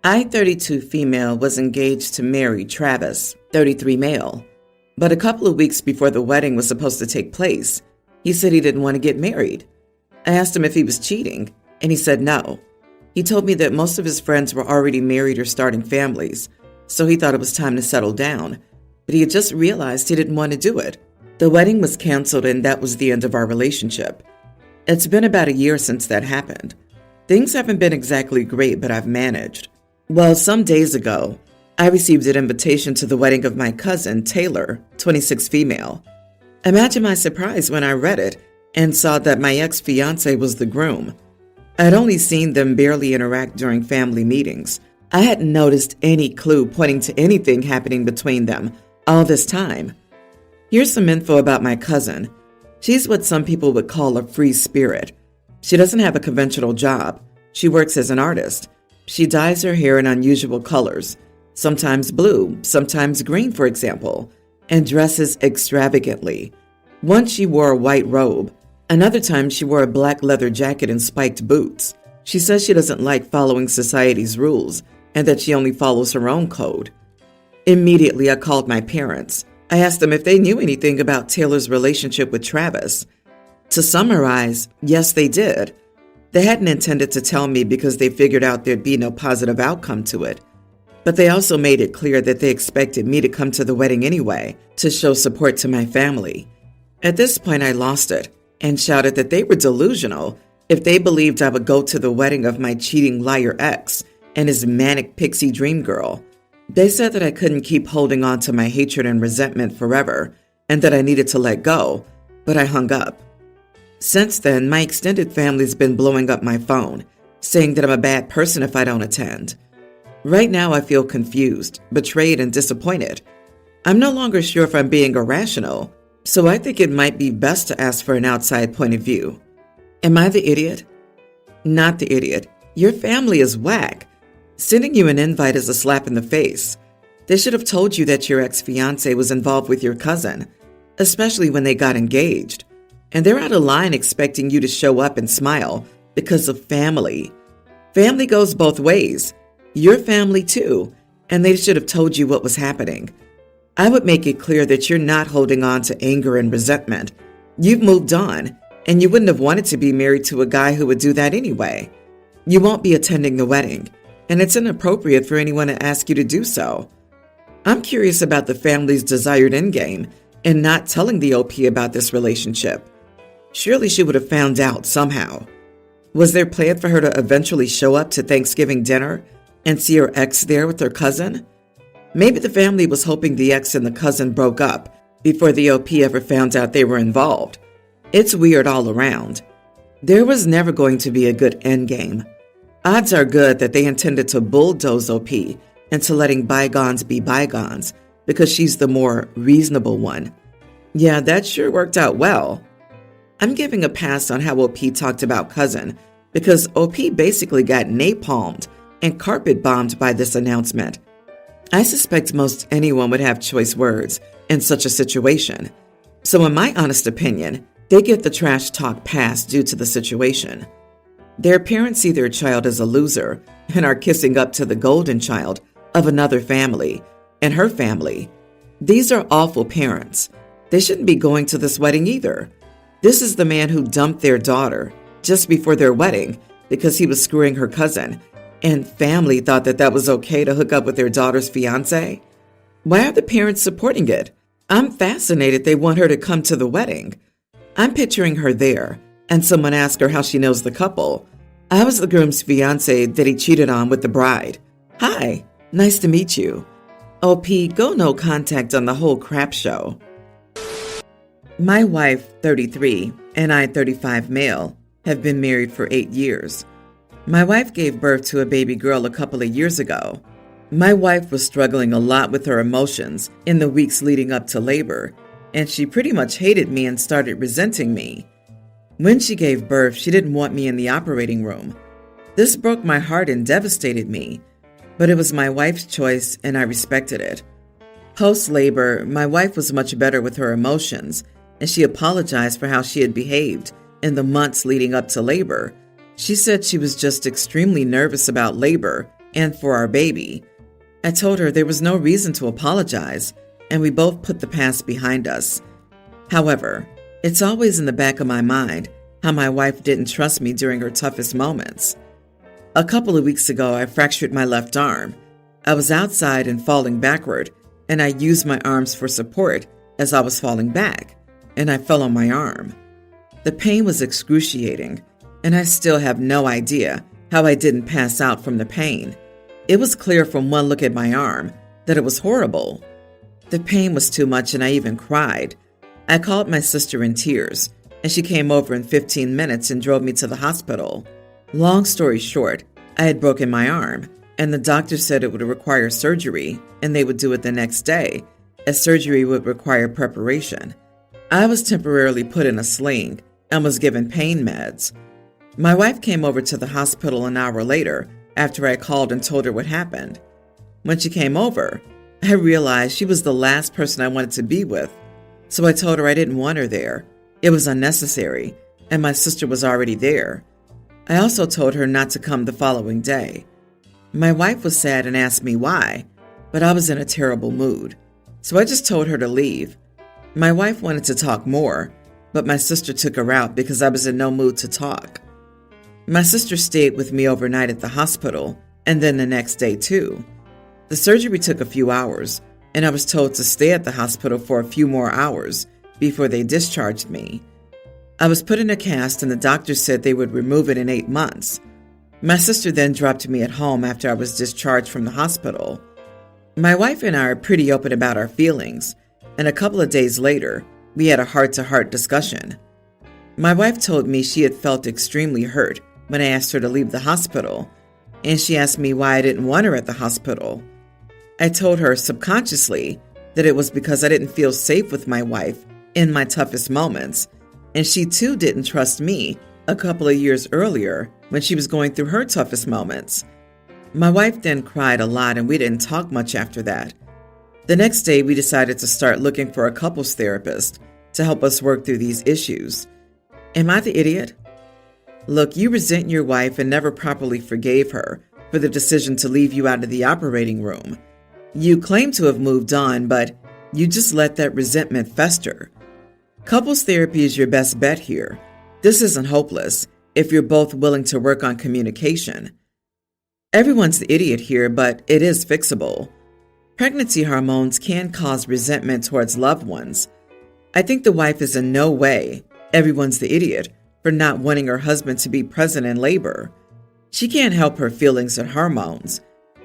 I-32 female was engaged to marry Travis, 33 male. But a couple of weeks before the wedding was supposed to take place, he said he didn't want to get married. I asked him if he was cheating, and he said no. He told me that most of his friends were already married or starting families, so he thought it was time to settle down, but he had just realized he didn't want to do it. The wedding was canceled, and that was the end of our relationship. It's been about a year since that happened. Things haven't been exactly great, but I've managed. Well, some days ago, I received an invitation to the wedding of my cousin, Taylor, 26 female. Imagine my surprise when I read it and saw that my ex-fiance was the groom. I'd only seen them barely interact during family meetings. I hadn't noticed any clue pointing to anything happening between them all this time. Here's some info about my cousin. She's what some people would call a free spirit. She doesn't have a conventional job. She works as an artist. She dyes her hair in unusual colors, sometimes blue, sometimes green, for example, and dresses extravagantly. Once she wore a white robe. Another time she wore a black leather jacket and spiked boots. She says she doesn't like following society's rules and that she only follows her own code. Immediately, I called my parents. I asked them if they knew anything about Taylor's relationship with Travis. To summarize, yes, they did. They hadn't intended to tell me because they figured out there'd be no positive outcome to it. But they also made it clear that they expected me to come to the wedding anyway to show support to my family. At this point, I lost it and shouted that they were delusional if they believed I would go to the wedding of my cheating liar ex and his manic pixie dream girl. They said that I couldn't keep holding on to my hatred and resentment forever and that I needed to let go, but I hung up. Since then, my extended family's been blowing up my phone, saying that I'm a bad person if I don't attend. Right now, I feel confused, betrayed, and disappointed. I'm no longer sure if I'm being irrational, so I think it might be best to ask for an outside point of view. Am I the idiot? Not the idiot. Your family is whack. Sending you an invite is a slap in the face. They should have told you that your ex-fiance was involved with your cousin, especially when they got engaged. And they're out of line expecting you to show up and smile because of family. Family goes both ways. Your family too, and they should have told you what was happening. I would make it clear that you're not holding on to anger and resentment. You've moved on, and you wouldn't have wanted to be married to a guy who would do that anyway. You won't be attending the wedding, and it's inappropriate for anyone to ask you to do so. I'm curious about the family's desired endgame and not telling the OP about this relationship. Surely she would have found out somehow. Was there a plan for her to eventually show up to Thanksgiving dinner and see her ex there with her cousin? Maybe the family was hoping the ex and the cousin broke up before the OP ever found out they were involved. It's weird all around. There was never going to be a good endgame. Odds are good that they intended to bulldoze OP into letting bygones be bygones because she's the more reasonable one. Yeah, that sure worked out well. I'm giving a pass on how OP talked about cousin because OP basically got napalmed and carpet bombed by this announcement. I suspect most anyone would have choice words in such a situation. So in my honest opinion, they get the trash talk pass due to the situation. Their parents see their child as a loser and are kissing up to the golden child of another family and her family. These are awful parents. They shouldn't be going to this wedding either. This is the man who dumped their daughter just before their wedding because he was screwing her cousin, and family thought that that was okay to hook up with their daughter's fiance. Why are the parents supporting it? I'm fascinated they want her to come to the wedding. I'm picturing her there, and someone asked her how she knows the couple. I was the groom's fiance that he cheated on with the bride. Hi, nice to meet you. OP, go no contact on the whole crap show. My wife, 33, and I, 35 male, have been married for 8 years. My wife gave birth to a baby girl a couple of years ago. My wife was struggling a lot with her emotions in the weeks leading up to labor, and she pretty much hated me and started resenting me. When she gave birth, she didn't want me in the operating room. This broke my heart and devastated me, but it was my wife's choice and I respected it. Post-labor, my wife was much better with her emotions, and she apologized for how she had behaved in the months leading up to labor. She said she was just extremely nervous about labor and for our baby. I told her there was no reason to apologize, and we both put the past behind us. However, it's always in the back of my mind how my wife didn't trust me during her toughest moments. A couple of weeks ago, I fractured my left arm. I was outside and falling backward, and I used my arms for support as I was falling back, and I fell on my arm. The pain was excruciating, and I still have no idea how I didn't pass out from the pain. It was clear from one look at my arm that it was horrible. The pain was too much, and I even cried. I called my sister in tears, and she came over in 15 minutes and drove me to the hospital. Long story short, I had broken my arm, and the doctor said it would require surgery, and they would do it the next day, as surgery would require preparation. I was temporarily put in a sling and was given pain meds. My wife came over to the hospital an hour later after I called and told her what happened. When she came over, I realized she was the last person I wanted to be with, so I told her I didn't want her there. It was unnecessary, and my sister was already there. I also told her not to come the following day. My wife was sad and asked me why, but I was in a terrible mood, so I just told her to leave. My wife wanted to talk more, but my sister took her out because I was in no mood to talk. My sister stayed with me overnight at the hospital, and then the next day too. The surgery took a few hours, and I was told to stay at the hospital for a few more hours before they discharged me. I was put in a cast, and the doctor said they would remove it in 8 months. My sister then dropped me at home after I was discharged from the hospital. My wife and I are pretty open about our feelings, and a couple of days later, we had a heart-to-heart discussion. My wife told me she had felt extremely hurt when I asked her to leave the hospital, and she asked me why I didn't want her at the hospital. I told her subconsciously that it was because I didn't feel safe with my wife in my toughest moments, and she too didn't trust me a couple of years earlier when she was going through her toughest moments. My wife then cried a lot, and we didn't talk much after that. The next day, we decided to start looking for a couples therapist to help us work through these issues. Am I the idiot? Look, you resent your wife and never properly forgave her for the decision to leave you out of the operating room. You claim to have moved on, but you just let that resentment fester. Couples therapy is your best bet here. This isn't hopeless if you're both willing to work on communication. Everyone's the idiot here, but it is fixable. Pregnancy hormones can cause resentment towards loved ones. I think the wife is in no way everyone's the idiot for not wanting her husband to be present in labor. She can't help her feelings and hormones.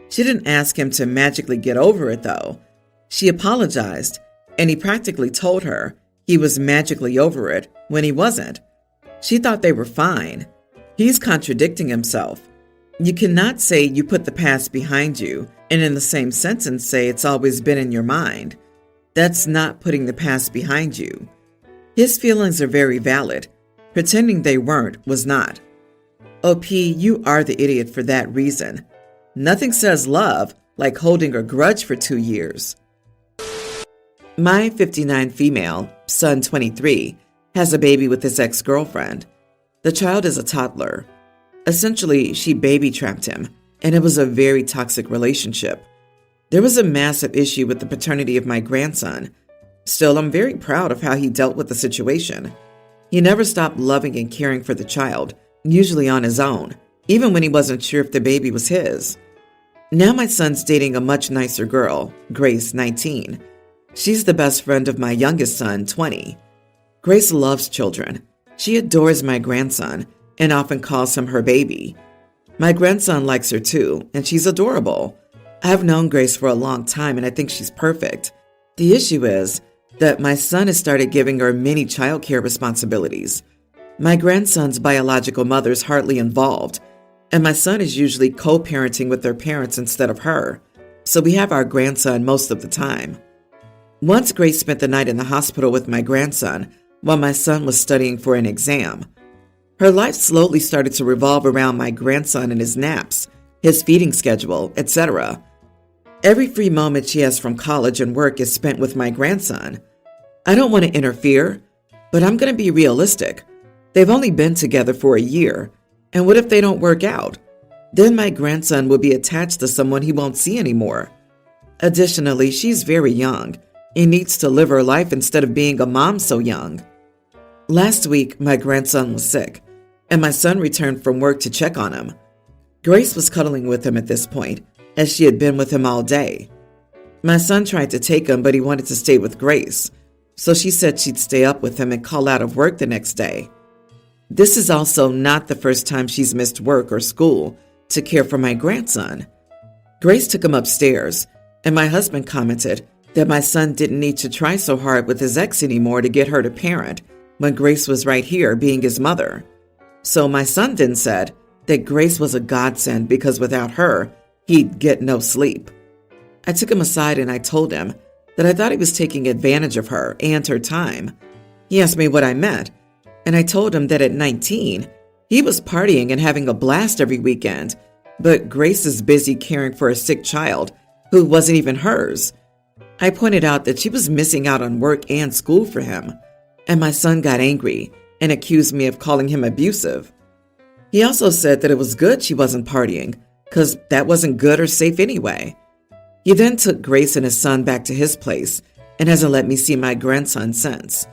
She didn't ask him to magically get over it, though. She apologized, and he practically told her he was magically over it when he wasn't. She thought they were fine. He's contradicting himself. You cannot say you put the past behind you and in the same sentence say it's always been in your mind. That's not putting the past behind you. His feelings are very valid. Pretending they weren't was not. OP, you are the idiot for that reason. Nothing says love like holding a grudge for 2 years. My 59 female, son 23, has a baby with his ex-girlfriend. The child is a toddler. Essentially, she baby-trapped him, and it was a very toxic relationship. There was a massive issue with the paternity of my grandson. Still, I'm very proud of how he dealt with the situation. He never stopped loving and caring for the child, usually on his own, even when he wasn't sure if the baby was his. Now my son's dating a much nicer girl, Grace, 19. She's the best friend of my youngest son, 20. Grace loves children. She adores my grandson and often calls him her baby. My grandson likes her too, and she's adorable. I've known Grace for a long time, and I think she's perfect. The issue is that my son has started giving her many childcare responsibilities. My grandson's biological mother is hardly involved, and my son is usually co-parenting with their parents instead of her, so we have our grandson most of the time. Once Grace spent the night in the hospital with my grandson while my son was studying for an exam. Her life slowly started to revolve around my grandson and his naps, his feeding schedule, etc. Every free moment she has from college and work is spent with my grandson. I don't want to interfere, but I'm going to be realistic. They've only been together for a year, and what if they don't work out? Then my grandson will be attached to someone he won't see anymore. Additionally, she's very young and needs to live her life instead of being a mom so young. Last week, my grandson was sick, and my son returned from work to check on him. Grace was cuddling with him at this point, as she had been with him all day. My son tried to take him, but he wanted to stay with Grace, so she said she'd stay up with him and call out of work the next day. This is also not the first time she's missed work or school to care for my grandson. Grace took him upstairs, and my husband commented that my son didn't need to try so hard with his ex anymore to get her to parent when Grace was right here being his mother. So my son then said that Grace was a godsend because without her, he'd get no sleep. I took him aside and I told him that I thought he was taking advantage of her and her time. He asked me what I meant, and I told him that at 19, he was partying and having a blast every weekend, but Grace is busy caring for a sick child who wasn't even hers. I pointed out that she was missing out on work and school for him, and my son got angry and accused me of calling him abusive. He also said that it was good she wasn't partying, because that wasn't good or safe anyway. He then took Grace and his son back to his place and hasn't let me see my grandson since.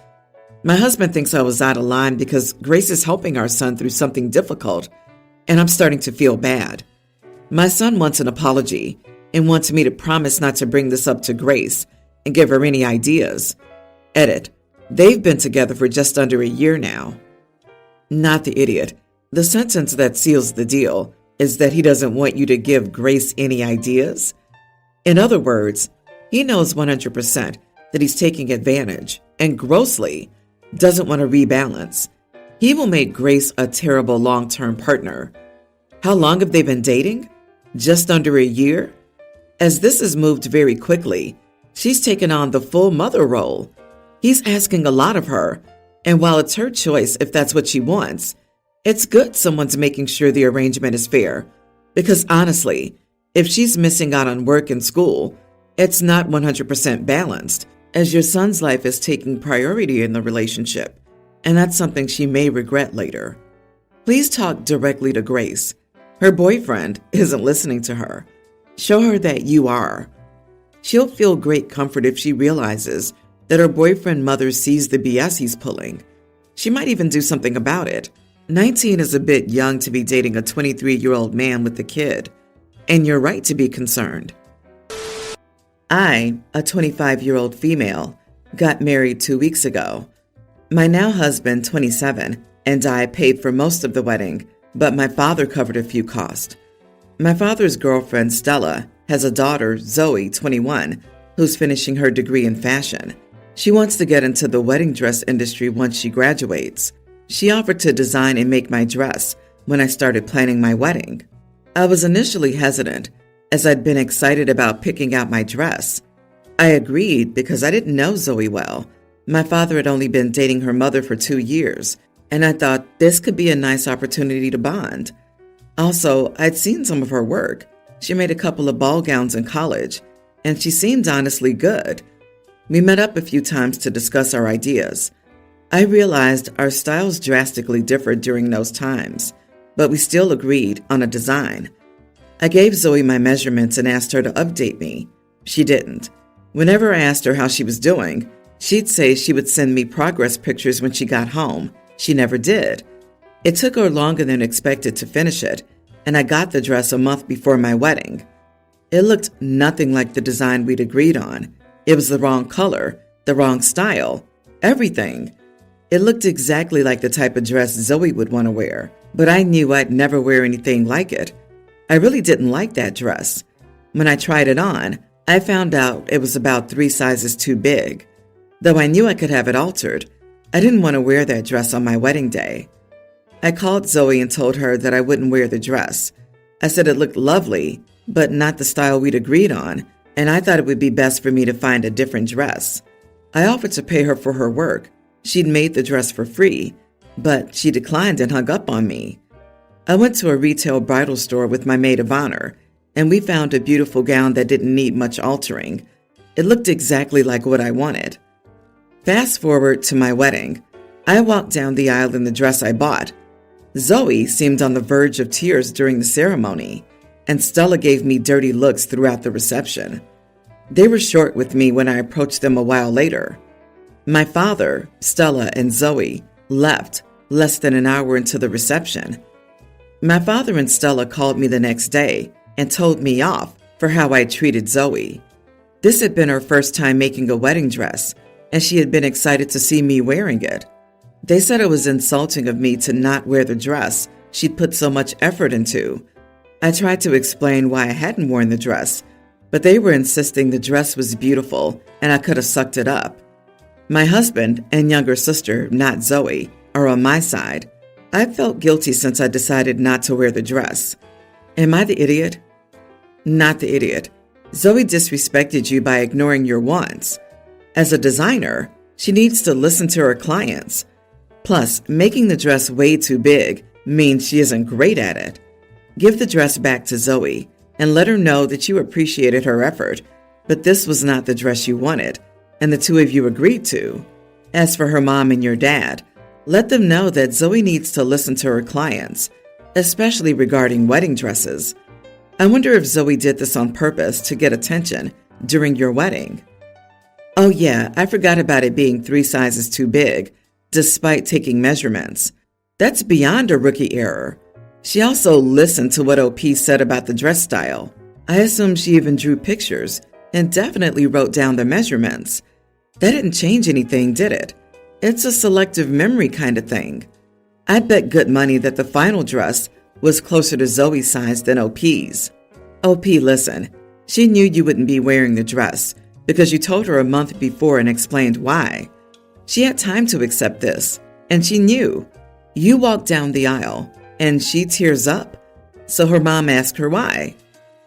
My husband thinks I was out of line because Grace is helping our son through something difficult, and I'm starting to feel bad. My son wants an apology and wants me to promise not to bring this up to Grace and give her any ideas. Edit. They've been together for just under a year now. Not the idiot. The sentence that seals the deal is that he doesn't want you to give Grace any ideas. In other words, he knows 100% that he's taking advantage and grossly doesn't want to rebalance. He will make Grace a terrible long-term partner. How long have they been dating? Just under a year? As this has moved very quickly, she's taken on the full mother role. He's asking a lot of her, and while it's her choice if that's what she wants, it's good someone's making sure the arrangement is fair. Because honestly, if she's missing out on work and school, it's not 100% balanced, as your son's life is taking priority in the relationship, and that's something she may regret later. Please talk directly to Grace. Her boyfriend isn't listening to her. Show her that you are. She'll feel great comfort if she realizes that her boyfriend mother sees the BS he's pulling. She might even do something about it. 19 is a bit young to be dating a 23-year-old man with a kid, and you're right to be concerned. I, a 25-year-old female, got married 2 weeks ago. My now husband, 27, and I paid for most of the wedding, but my father covered a few costs. My father's girlfriend, Stella, has a daughter, Zoe, 21, who's finishing her degree in fashion. She wants to get into the wedding dress industry once she graduates. She offered to design and make my dress when I started planning my wedding. I was initially hesitant, as I'd been excited about picking out my dress. I agreed because I didn't know Zoe well. My father had only been dating her mother for 2 years, and I thought this could be a nice opportunity to bond. Also, I'd seen some of her work. She made a couple of ball gowns in college, and she seemed honestly good. We met up a few times to discuss our ideas. I realized our styles drastically differed during those times, but we still agreed on a design. I gave Zoe my measurements and asked her to update me. She didn't. Whenever I asked her how she was doing, she'd say she would send me progress pictures when she got home. She never did. It took her longer than expected to finish it, and I got the dress a month before my wedding. It looked nothing like the design we'd agreed on. It was the wrong color, the wrong style, everything. It looked exactly like the type of dress Zoe would want to wear, but I knew I'd never wear anything like it. I really didn't like that dress. When I tried it on, I found out it was about 3 sizes too big. Though I knew I could have it altered, I didn't want to wear that dress on my wedding day. I called Zoe and told her that I wouldn't wear the dress. I said it looked lovely, but not the style we'd agreed on, and I thought it would be best for me to find a different dress. I offered to pay her for her work. She'd made the dress for free, but she declined and hung up on me. I went to a retail bridal store with my maid of honor, and we found a beautiful gown that didn't need much altering. It looked exactly like what I wanted. Fast forward to my wedding. I walked down the aisle in the dress I bought. Zoe seemed on the verge of tears during the ceremony, and Stella gave me dirty looks throughout the reception. They were short with me when I approached them a while later. My father, Stella, and Zoe left less than an hour into the reception. My father and Stella called me the next day and told me off for how I treated Zoe. This had been her first time making a wedding dress, and she had been excited to see me wearing it. They said it was insulting of me to not wear the dress she'd put so much effort into. I tried to explain why I hadn't worn the dress, but they were insisting the dress was beautiful and I could have sucked it up. My husband and younger sister, not Zoe, are on my side. I felt guilty since I decided not to wear the dress. Am I the idiot? Not the idiot. Zoe disrespected you by ignoring your wants. As a designer, she needs to listen to her clients. Plus, making the dress way too big means she isn't great at it. Give the dress back to Zoe and let her know that you appreciated her effort, but this was not the dress you wanted, and the two of you agreed to. As for her mom and your dad, let them know that Zoe needs to listen to her clients, especially regarding wedding dresses. I wonder if Zoe did this on purpose to get attention during your wedding. Oh yeah, I forgot about it being 3 sizes too big, despite taking measurements. That's beyond a rookie error. She also listened to what OP said about the dress style. I assume she even drew pictures and definitely wrote down the measurements. That didn't change anything, did it? It's a selective memory kind of thing. I'd bet good money that the final dress was closer to Zoe's size than OP's. OP, listen, she knew you wouldn't be wearing the dress because you told her a month before and explained why. She had time to accept this, and she knew. You walked down the aisle, and she tears up. So her mom asked her why.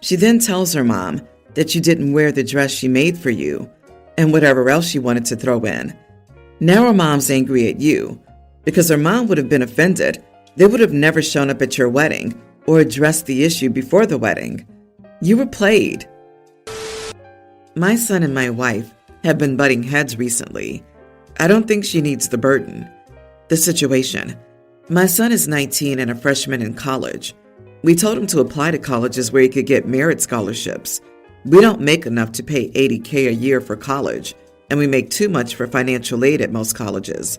She then tells her mom that you didn't wear the dress she made for you, and whatever else she wanted to throw in. Now her mom's angry at you, because her mom would have been offended. They would have never shown up at your wedding or addressed the issue before the wedding. You were played. My son and my wife have been butting heads recently. I don't think she needs the burden. The situation. My son is 19 and a freshman in college. We told him to apply to colleges where he could get merit scholarships. We don't make enough to pay $80K a year for college, and we make too much for financial aid at most colleges.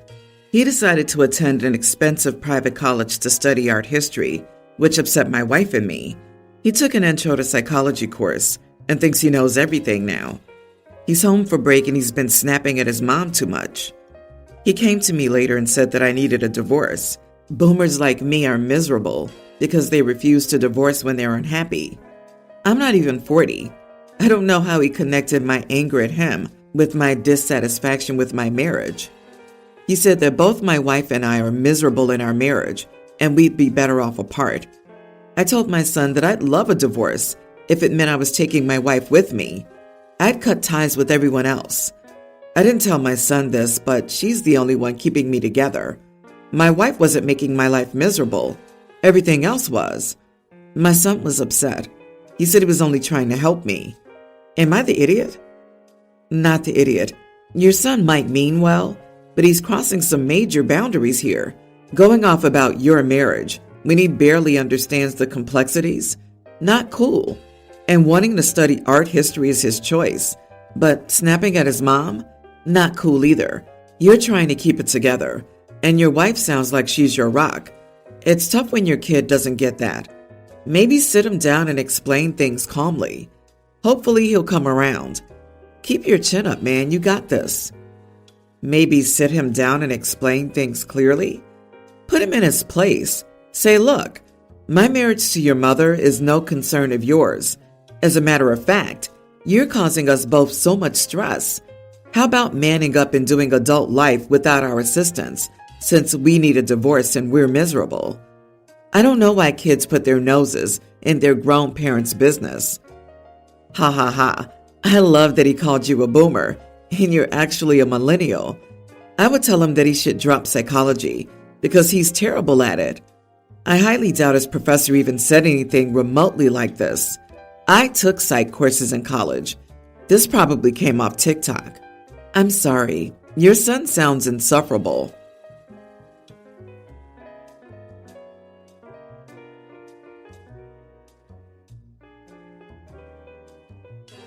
He decided to attend an expensive private college to study art history, which upset my wife and me. He took an intro to psychology course and thinks he knows everything now. He's home for break and he's been snapping at his mom too much. He came to me later and said that I needed a divorce. Boomers like me are miserable because they refuse to divorce when they're unhappy. I'm not even 40. I don't know how he connected my anger at him with my dissatisfaction with my marriage. He said that both my wife and I are miserable in our marriage and we'd be better off apart. I told my son that I'd love a divorce if it meant I was taking my wife with me. I'd cut ties with everyone else. I didn't tell my son this, but she's the only one keeping me together. My wife wasn't making my life miserable. Everything else was. My son was upset. He said he was only trying to help me. Am I the idiot? Not the idiot. Your son might mean well, but he's crossing some major boundaries here. Going off about your marriage when he barely understands the complexities? Not cool. And wanting to study art history is his choice. But snapping at his mom? Not cool either. You're trying to keep it together, and your wife sounds like she's your rock. It's tough when your kid doesn't get that. Maybe sit him down and explain things calmly. Hopefully he'll come around. Keep your chin up, man. You got this. Maybe sit him down and explain things clearly? Put him in his place. Say, look, my marriage to your mother is no concern of yours. As a matter of fact, you're causing us both so much stress. How about manning up and doing adult life without our assistance, since we need a divorce and we're miserable? I don't know why kids put their noses in their grown parents' business. Ha ha ha. I love that he called you a boomer, and you're actually a millennial. I would tell him that he should drop psychology, because he's terrible at it. I highly doubt his professor even said anything remotely like this. I took psych courses in college. This probably came off TikTok. I'm sorry. Your son sounds insufferable.